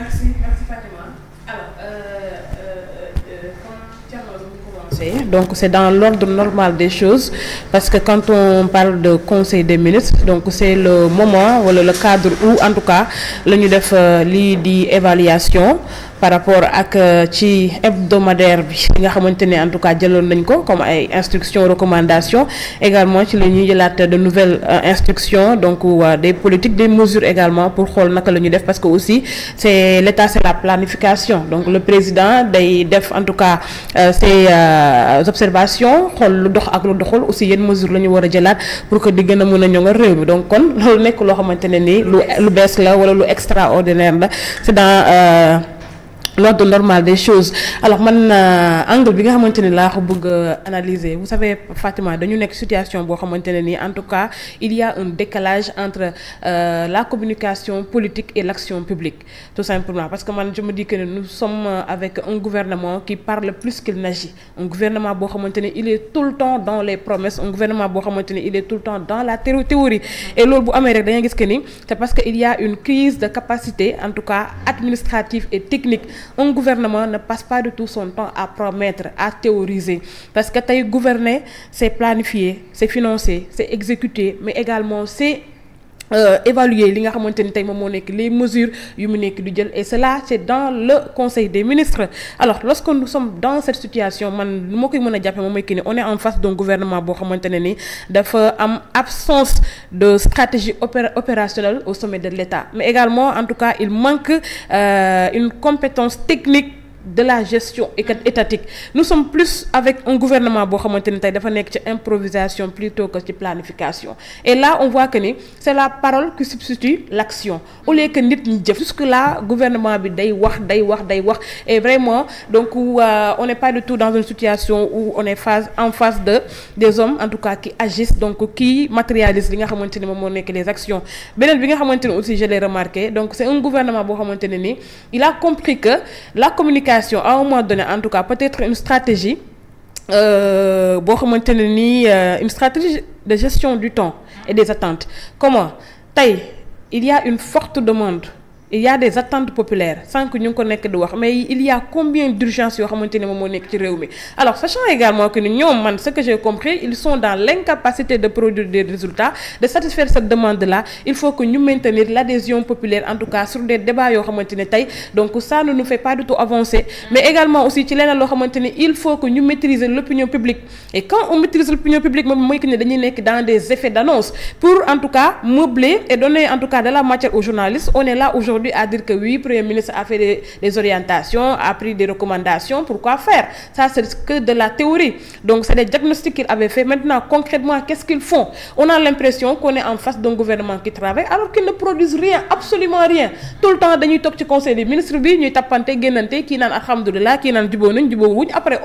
merci Fatima. Alors, donc c'est dans l'ordre normal des choses parce que quand on parle de conseil des ministres donc c'est le moment wala le cadre où en tout cas la ñu def lii di évaluation par rapport ak ci hebdomadaire bi nga xamante ne en tout cas jëloon nañ ko comme ay instructions recommandations également ci la ñuy jëlaat de nouvelles instructions donc des politiques des mesures également pour xool naka la ñuy def parce que aussi c'est l'État c'est la planification donc le président day def en tout cas ces observations xool lu dox ak lu doxul aussi yenn mesures la ñu war a jëlaat pour que di gën a mën a ñoŋal réew mi donc kon loolu nekk loo xamante ne nii lu bees la wala lu extraordinaire la c'est dans l'ordre normal des choses alors man angle bi nga xamante ne laa ko bëgg analyser vous savez Fatima dañu nekk situation boo xamante ne nii en tout cas il y a un décalage entre la communication politique et l'action publique tout simplement parce que man je me dis que nous sommes avec un gouvernement qui parle plus qu'il n'agit un gouvernement boo xamante ne il est tout le temps dans les promesses un gouvernement boo xamante ne il est tout le temps dans la théorie et loolu bu amee rek da ngay gis que ni c'est parce que il y a une crise de capacité en tout cas administrative et technique. Un gouvernement ne passe pas du tout son temps à promettre, à théoriser. Parce que tey gouverner, c'est planifier, c'est financer, c'est exécuter, mais également c'est évaluer li nga xamante ni tey moom moo nekk les mesures yu mu nekk du jël et cela c'est dans le conseil des ministres alors lorsque nous sommes dans cette situation man lu ma koy mën a jàppe moom mooy que ni on est en face d'un gouvernement boo xamante ne ni dafa am absence de stratégie opérationnelle au sommet de l'État mais également en tout cas il manque une compétence technique de la gestion étatique nous sommes plus avec un gouvernement boo xamante ni tey dafa nekk ci improvisation plutôt que ci planification et là on voit que ni c'est la parole qui substitue l'action au lieu que nit ñi jëf jusque là gouvernement bi day wax et vraiment donc on n'est pas du tout dans une situation où on est en face de des hommes en tout cas qui agissent donc qui matérialisent li nga xamante ni moom moo nekk les actions beneen bi nga xamante ni aussi je l'ai remarqué donc c'est un gouvernement boo xamante ne ni il a compris que la communication à un moment donné en tout cas peut-être une stratégie boo xamante ne nii une stratégie de gestion du temps et des attentes comment tey il y a une forte demande il y a des attentes populaires sans que ñu ngi ko nekk di wax mais il y a combien d'urgences yoo xamante ne moom moo nekk ci réew mi alors sachant également que ni ñoom man ce que j'ai compris ils sont dans l'incapacité de produire des résultats de satisfaire cette demande là il faut que ñu maintenir l'adhésion populaire en tout cas sur des débats yoo xamante ne tey donc ça ne nous fait pas du tout avancer mais également aussi ci leneen loo xamante ne il faut que ñu maîtriser l'opinion publique et quand on maîtrise l'opinion publique moom mooy que ne dañuy nekk dans des effets d'annonce pour en tout cas meubler et donner en tout cas de la matière aux journalistes on est là aujourd'hui à dire que oui, Premier ministre a fait des orientations, a pris des recommandations, pourquoi faire? Ça, c'est que de la théorie. Donc, c'est des diagnostics qu'ils avaient fait. Maintenant, concrètement, qu'est-ce qu'ils font? On a l'impression qu'on est en face d'un gouvernement qui travaille alors qu'ils ne produisent rien, absolument rien. Tout le temps, dañuy tok ci conseil des ministres bi ñuy tapante gënante kii naan alhamdoulillah kii naan jubóo nañ jubóo wuñ après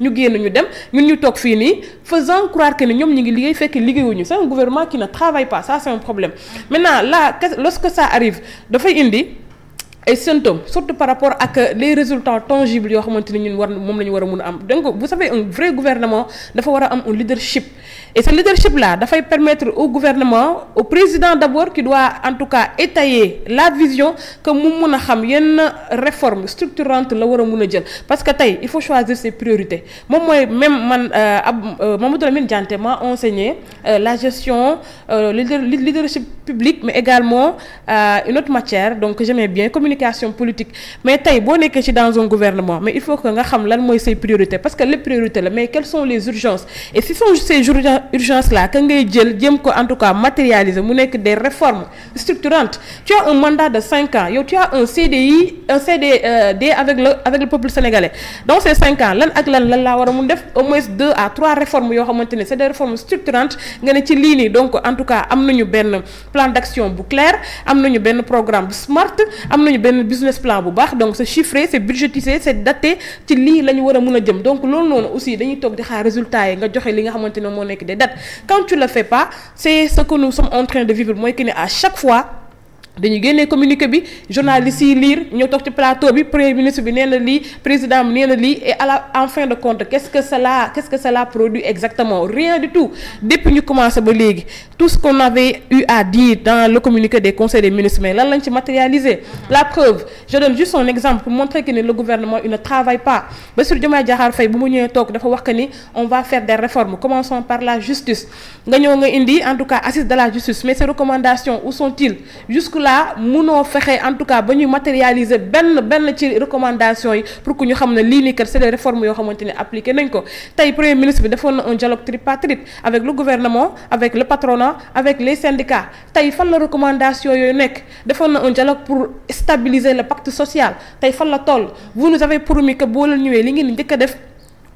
ñu génn ñu dem ñun ñu toog fii nii faisant croire que ne ñoom ñu ngi liggéey fekk liggéeyuñu. C'est un gouvernement qui ne travaille pas, ça c'est un problème. Maintenant, là, lorsque ça arrive, dafay indi ay symptômes surtout par rapport ak les résultats tangibles yoo xamante ni ñun moom la ñu war a mun a am donc vous savez un vrai gouvernement dafa war a am un leadership et ce leadership là dafay permettre au gouvernement au président d'abord qui doit en tout cas étayer la vision que mu mun a xam yenn réforme structurante la war a mun a jël parce que tey il faut choisir ses priorités moom mooy même man Mamadou Lamine Dianté m'a enseigné la gestion leadership public mais également une autre matière donc j'aimais bien communication politique mais tey boo nekkee ci dans un gouvernement mais il faut que nga xam lan mooy say priorités parce que les priorités la mais quelles sont les urgences et si sont ces urgences là que ngay jël jéem ko en tout cas matérialiser mu nekk des réformes structurantes tu as un mandat de 5 ans yow tu as un CDI un CDD avec le peuple sénégalais dans ces 5 ans lan ak lan laa war a mun def au moins 2 à 3 réformes yoo xamante ne c'est des réformes structurantes nga ne ci lii nii donc en tout cas am nañu benn plan d'action bu clair am nañu benn programme bu smart am nañu benn business plan bu baax donc c'est chiffré c'est budgétisé c'est daté ci lii la ñu war a mun a jëm donc loolu noonu aussi dañuy toog di xaar résultats yi nga joxe li nga xamante ne moo nekk des dates quand tu le fais pas c'est ce que nous sommes en train de vivre mooy que ne à chaque fois dañu génnee communiqué bi journalistes yi lire ñëw toog ci plateau bi premier ministre bi nee na lii président bi nee na lii et en fin de compte qu'est-ce que cela produit exactement rien du tout depuis ñu commencé ba léegi tout ce qu'on avait eu à dire dans le communiqué des conseils des ministres mais lan lañ ci matérialiser la preuve je donne juste un exemple pour montrer que ni le gouvernement il ne travaille pas Bassirou Diomaye Diakhar Faye bu mu ñëwee toog dafa wax que ni on va faire des réformes commençons par la justice nga ñëw nga indi en tout cas assise de la justice mais ces recommandations où sont-ils là munoo fexe en tout cas ba ñuy matérialiser benn ci recommandation yi pour que ñu xam ne lii nii kat c'est des réformes yoo xamante ne appliqué nañ ko tey premier ministre bi defoon na un dialogue tripartite avec le gouvernement avec le patronat avec les syndicats tey fan la recommandation yooyu nekk defoon na un dialogue pour stabiliser le pacte social tey fan la toll vous nous avez promis que boo leen ñëwee li ngeen njëkk a def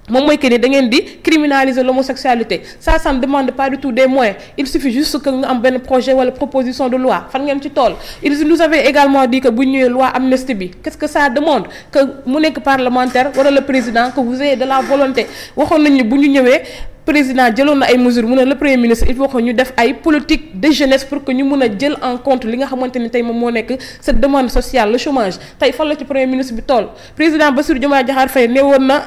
moom mooy que ni da ngeen di criminaliser l'homosexualité ça ne demande pas du tout des moyens il suffit juste que nga am benn projet wala proposition de loi fan ngeen ci tool ils nous avaient également dit que bu ñëwee loi amnistie bi qu'est-ce que ça demande que mu nekk parlementaire wala le président que vous ayez de la volonté waxoon nañu bu ñu ñëwee président jëloon na ay mesures mu ne le premier ministre il faut que ñu def ay politique de jeunesse pour que ñu mun a jël en compte li nga xamante ni tey moom moo nekk cette demande sociale le chômage tey fan la ci premier ministre bi tool président Bassirou Diomaye Diakhar Faye ne woon na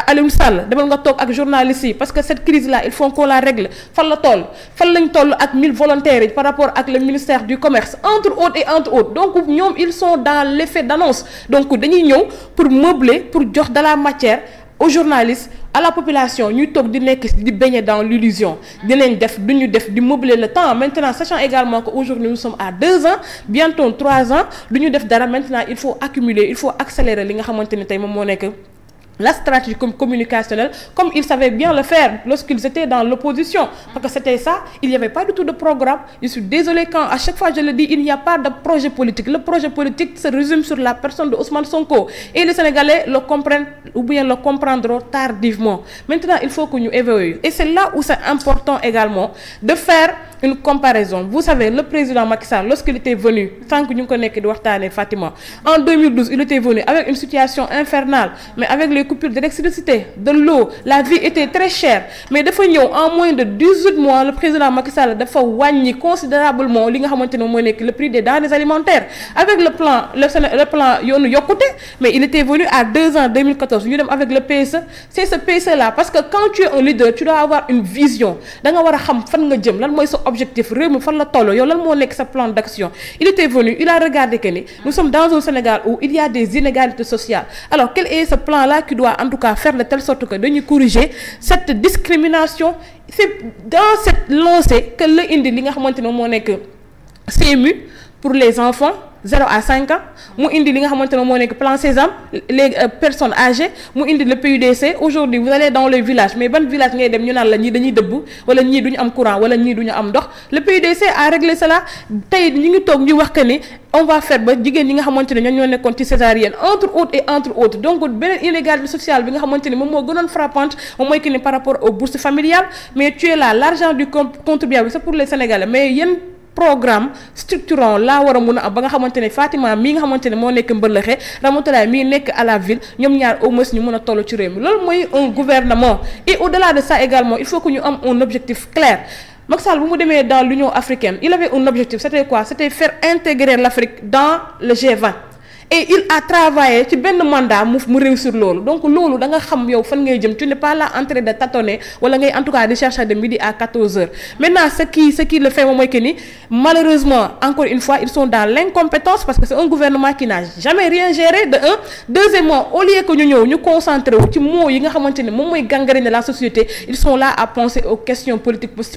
Aliou Sall demal nga toog ak journalistes yi parce que cette crise là il faut qu'on la règle fan la toll fan lañ toll ak 1000 volontaires yi par rapport ak le ministère du commerce entre autres donc ñoom ils sont dans l'effet d'annonce donc dañuy ñëw pour meubler pour jox de la matière aux journalistes à la population ñuy toog di nekk di baigner dans l'illusion dinañ def duñu def di meubler le temps maintenant sachant également que aujourd'hui nous sommes à 2 ans bientôt 3 ans duñu def dara maintenant il faut accumuler il faut accélérer li nga xamante ni tey moom moo nekk la stratégie communicationnelle comme ils savaient bien le faire lorsqu'ils étaient dans l'opposition parce que c'était ça il n'y avait pas du tout de programme je suis désolée quand à chaque fois je le dis il n'y a pas de projet politique le projet politique se résume sur la personne de Ousmane Sonko et les Sénégalais le comprennent ou bien le comprendront tardivement maintenant il faut que ñu évoluer et c'est là où c'est important également de faire une comparaison vous savez le président Macky Sall lorsqu'il était venu tant que ñu ngi ko nekk di waxtaanee Fatima en 2012 il était venu avec une situation infernale mais avec les coupures d'électricité de l'eau la vie était très chère mais dafa ñëw en moins de 18 mois le président Macky Sall dafa wàññi considérablement li nga xamante ne mooy nekk le prix des denrées alimentaires avec le plan yoonu yokkute mais il était venu à 2 ans 2014 ñu dem avec le PSE c'est ce PSE là parce que quand tu es un leader tu dois avoir une vision da nga war a xam fan nga jëm lan mooy sa objectif réew mi fan la toll yow lan moo nekk sa plan d'action il était venu il a regardé que ni nous sommes dans un Sénégal où il y a des inégalités sociales alors quel est ce plan là qui doit en tout cas faire de telle sorte que dañuy corriger cette discrimination c'est dans cette lancée que la indi li nga xamante ne moo nekk CMU pour les enfants 0 à 5 ans mu indi li nga xamante ne moo nekk plan Sésame les personnes âgées mu indi le PUDC aujourd'hui vous allez dans les villages mais ban village ngay dem ñu naan la ñii dañuy dëbb wala ñii duñu am courant wala ñii duñu am ndox le PUDC a réglé cela tey ñu ngi toog ñu wax que ni on va faire ba jigéen ñi nga xamante ne ñoo nekkoon ci césarienne entre autres donc beneen inégalité sociale bi nga xamante ni moom moo gënoon frappante moom mooy que ni par rapport aux bourses familiales mais tu es là l'argent du contribuable c'est pour les Sénégalais mais yéen programme structurant laa war a mun a am ba nga xamante ne Fatima mii nga xamante ne moo nekk mbëlëxe Ramatoulaye mii nekk à la ville ñoom ñaar au moins ñu mën a toll ci réew mi loolu mooy un gouvernement et au-delà de ça également il faut que ñu am un objectif clair Macky Sall bu mu demee dans l'Union africaine il avait un objectif c'était quoi c'était faire intégrer l'Afrique dans le G20 et il a travaillé ci benn mandat mu réussir loolu donc loolu da nga xam yow fan ngay jëm tu n'es pas là en train de tâtonner wala ngay en tout cas de chercher de midi à 14h maintenant ce qui le fait moom mooy que ni malheureusement encore une fois ils sont dans l'incompétence parce que c'est un gouvernement qui n'a jamais rien géré de un deuxièmement au lieu que ñu ñëw ñu concentré wu ci mots yi nga xamante ne moom mooy gangrène la société ils sont là à penser aux questions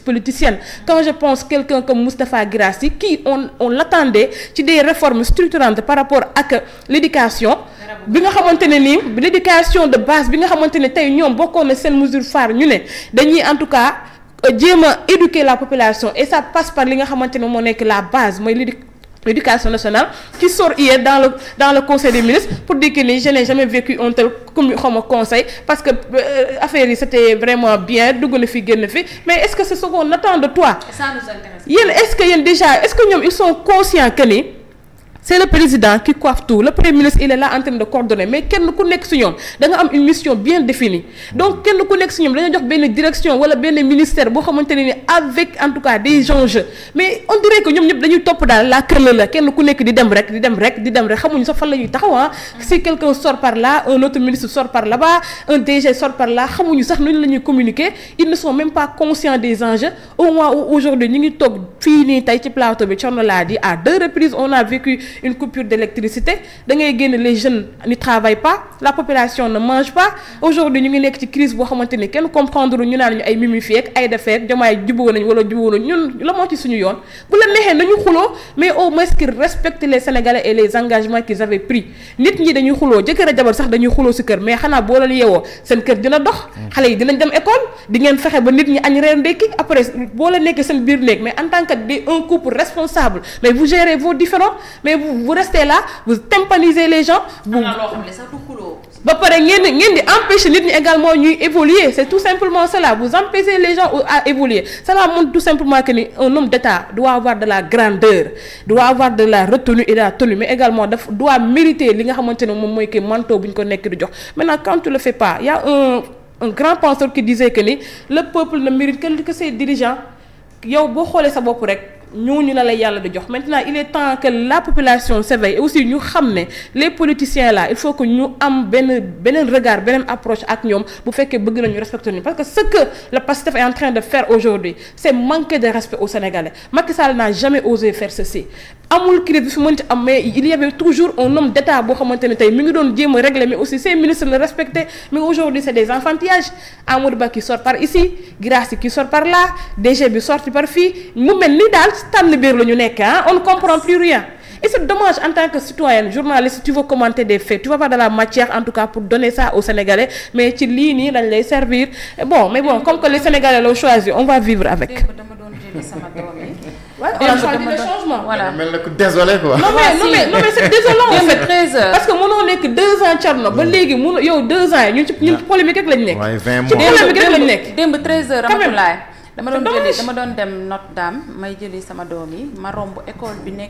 politiciennes quand je pense quelqu'un comme Moustapha Guirassy qui on l'attendait ci des réformes structurantes par rapport ak l'éducation bi nga xamante ne nii l'éducation de base bi nga xamante ne tey ñoom bokkoon na seen mesure phare ñu ne dañuy en tout cas jéem a éduquer la population et ça passe par li nga xamante ne moo nekk la base mooy l'éducation nationale qui sort hier dans le conseil des ministres pour dire que ni je n'ai jamais vécu un tel conseil parce que affaire yi c'était vraiment bien dugg na fi génn fi mais est-ce que c'est ce qu'on attend de toi ça nous intéresse yéen est-ce que yéen déjà est-ce que ñoom ils sont conscients que ni c'est le président qui coiffe tout le premier ministre il est là en train de coordonner mais kenn ku nekk si ñoom da nga am une mission bien définie donc kenn ku nekk si ñoom dañoo jox benn direction wala benn ministère boo xamante ne ni avec en tout cas des enjeux mais on dirait que ñoom ñëpp dañuy topp daal la kër la kenn ku nekk di dem rek xamuñu sax fan la ñuy taxaw si quelqu'un sort par là un autre ministre sort par là-bas un DG sort par là xamuñu sax nu la ñuy communiquer ils ne sont même pas conscients des enjeux au moment où aujourd'hui ñu ngi toog fii nii tey ci plateau bi Thierno l'a dit à 2 reprises on a vécu une coupure d'électricité da ngay génn les jeunes ne travaillent pas la population ne mange pas aujourd'hui ñu ngi nekk ci crise boo xamante ni kenn comprendre ñu naan ñu ay Mimi Faye ak Aïda Faye ak Diomaye jubóo nañ wala jubóo nañ ñun la moo ci suñu yoon bu la neexee nañu xuloo mais au moins qu'ils respectent les Sénégalais et les engagements qu'ils avaient pris nit ñi dañuy xuloo jëkkër a jabar sax dañuy xuloo si kër mais xanaa boo leen yeewoo seen kër dina dox xale yi dinañ dem école di ngeen fexe ba nit ñi añ reer ndekki après boo la nekkee seen biir néeg mais en tant que un couple responsable mais vous gérez vos différends mais vous restez là vous tympanisez les gens vous ba pare ngeen di empêcher nit ñi également ñuy évoluer c'est tout simplement cela vous empêchez les gens à évoluer cela montre tout simplement que ni un homme d'État doit avoir de la grandeur doit avoir de la retenue et de la tenue mais également doit mériter li nga xamante ne moom mooy que manteau bu ñu ko nekk di jox maintenant quand tu le fais pas il y a un grand penseur qui disait que ni le peuple ne mérite que ses dirigeants yow boo xoolee sa bopp rek ñooñu la yàlla di jox maintenant il est temps que la population s'éveille et aussi ñu xam ne les politiciens là il faut que ñu am beneen regard beneen approche ak ñoom bu fekkee bëgg nañu respecter ñu parce que ce que le PASTEF est en train de faire aujourd'hui c'est manquer de respect aux Sénégalais Macky Sall n'a jamais osé faire ceci amul crise bi fi mënti am mais il y avait toujours un homme d'État boo xamante ne tey mi ngi doon jéem a régler mais aussi ses ministres le respectaient mais aujourd'hui c'est des enfantillages Amadou Ba qui sort par ici Guirassy qui sort par là DG bi sorti par fii mu mel ni daal tànn biir la ñu nekk on ne comprend plus rien et c'est dommage en tant que citoyenne journaliste tu veux commenter des faits tu vas pas de la matière en tout cas pour donner ça aux Sénégalais mais ci lii nii dañ lay servir mais bon comme que les Sénégalais l'ont choisi on va vivre avec. Ouais, on a choisi le changement. Voilà. mel na ko désolé quoi. non mais c'est désolant en fait. 13 heures. Parce que mënoo nekk 2 ans Thierno ba léegi mënu yow 2 ans yi ñun ci polémique rek lañ nekk. waaye 20 mois ci polémique rek lañ nekk. démb 13 heures Ramatoulaye dama doon dem Notre Dame may jëli sama doom yi ma romb école bi nekk.